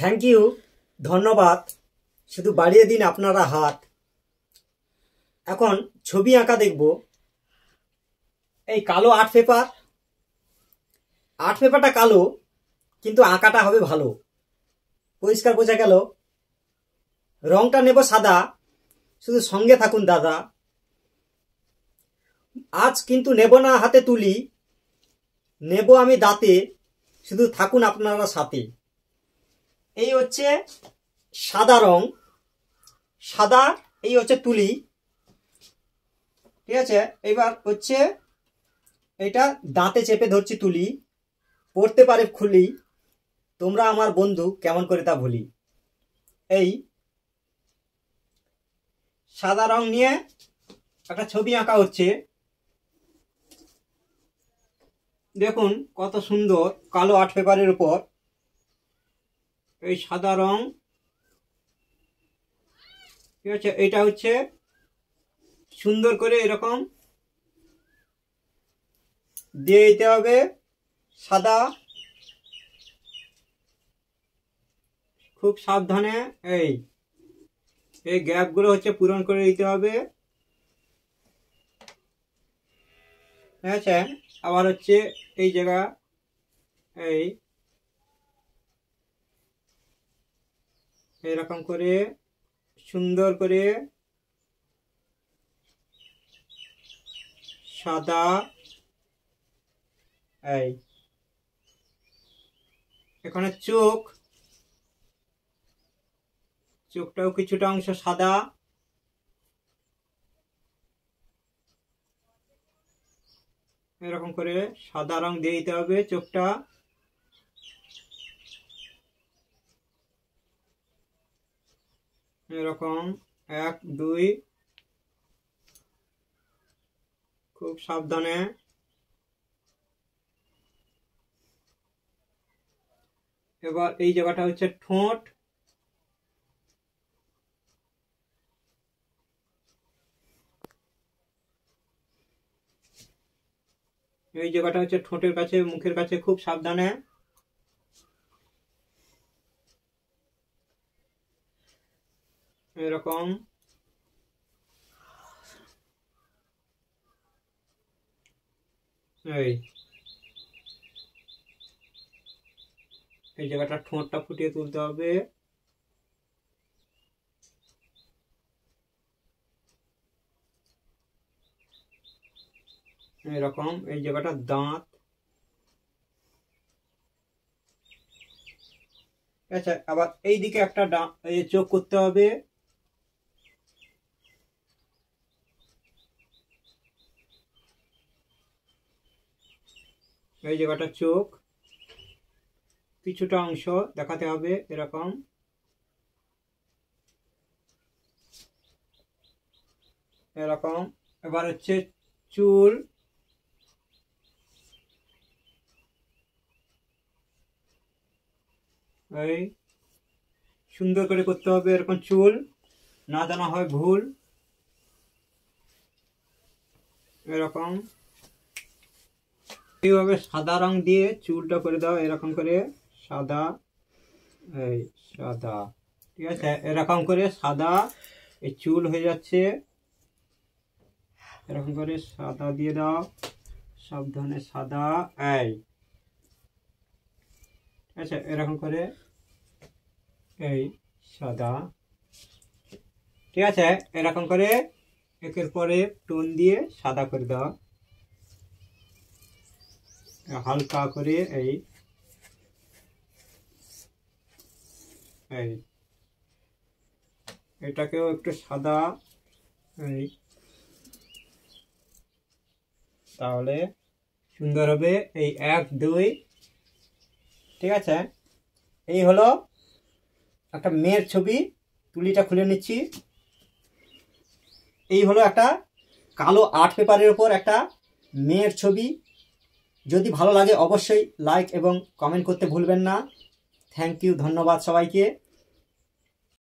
Thank you, ধন্যবাদ। শুধু বাড়িয়ে দিন আপনারা হাত। এখন ছবি আঁকা দেখব। এই কালো আর্ট পেপারটা কালো, কিন্তু আঁকাটা হবে ভালো, পরিষ্কার বোঝা গেল। রংটা নেব সাদা, শুধু সঙ্গে থাকুন দাদা। আজ কিন্তু নেব না হাতে তুলি, নেব আমি দাঁতে, শুধু থাকুন আপনারা সাথে। এই হচ্ছে সাদা রং, সাদা, এই হচ্ছে তুলি, ঠিক আছে। এবার হচ্ছে এটা দাঁতে চেপে ধরছি তুলি, পড়তে পারে খুলি, তোমরা আমার বন্ধু কেমন করে তা ভুলি। এই সাদা রং নিয়ে একটা ছবি আঁকা হচ্ছে। দেখুন কত সুন্দর কালো আর্ট পেপারের উপর এই সাদা রং, ঠিক আছে। এটা হচ্ছে সুন্দর করে এরকম দিয়ে দিতে হবে সাদা, খুব সাবধানে। এই গ্যাপগুলো হচ্ছে পূরণ করে দিতে হবে, ঠিক আছে। আবার হচ্ছে এই জায়গা, এই এরকম করে সুন্দর করে সাদা, এই এখানে চোখটাও কিছুটা অংশ সাদা, এরকম করে সাদা রং দিয়ে দিতে হবে চোখটা। এরকম 1 2, খুব সাবধানে। এবার এই জায়গাটা হচ্ছে ঠোঁট, এই জায়গাটা হচ্ছে ঠোঁটের কাছে, মুখের কাছে, খুব সাবধানে। এরকম এই জায়গাটা ঠোঁটটা ফুটিয়ে তুলতে হবে। এরকম এই জায়গাটা দাঁত, আচ্ছা। আবার এই দিকে একটা চোখ করতে হবে, এই জায়গাটা চোখ, কিছুটা অংশ দেখাতে হবে এরকম। এরকম এবার হচ্ছে চুল, এই সুন্দর করে করতে হবে এরকম, চুল না যেন হয় ভুল। এরকম এইভাবে সাদা রং দিয়ে চুলটা করে দাও, এরকম করে সাদা, এই সাদা, ঠিক আছে। এরকম করে সাদা এই চুল হয়ে যাচ্ছে, এরকম করে সাদা দিয়ে দাও, সাবধানে সাদা, এই আচ্ছা। এরকম করে এই সাদা, ঠিক আছে। এরকম করে একের পরে টোন দিয়ে সাদা করে দাও, হালকা করে। এই এটাকেও একটু সাদা, এই তাহলে সুন্দর হবে। এই 1 2, ঠিক আছে। এই হলো একটা মেয়ের ছবি, তুলিটা খুলে নিচ্ছি। এই হলো একটা কালো আর্ট পেপারের উপর একটা মেয়ের ছবি। যদি ভালো লাগে অবশ্যই লাইক এবং কমেন্ট করতে ভুলবেন না। থ্যাংক ইউ, ধন্যবাদ সবাইকে।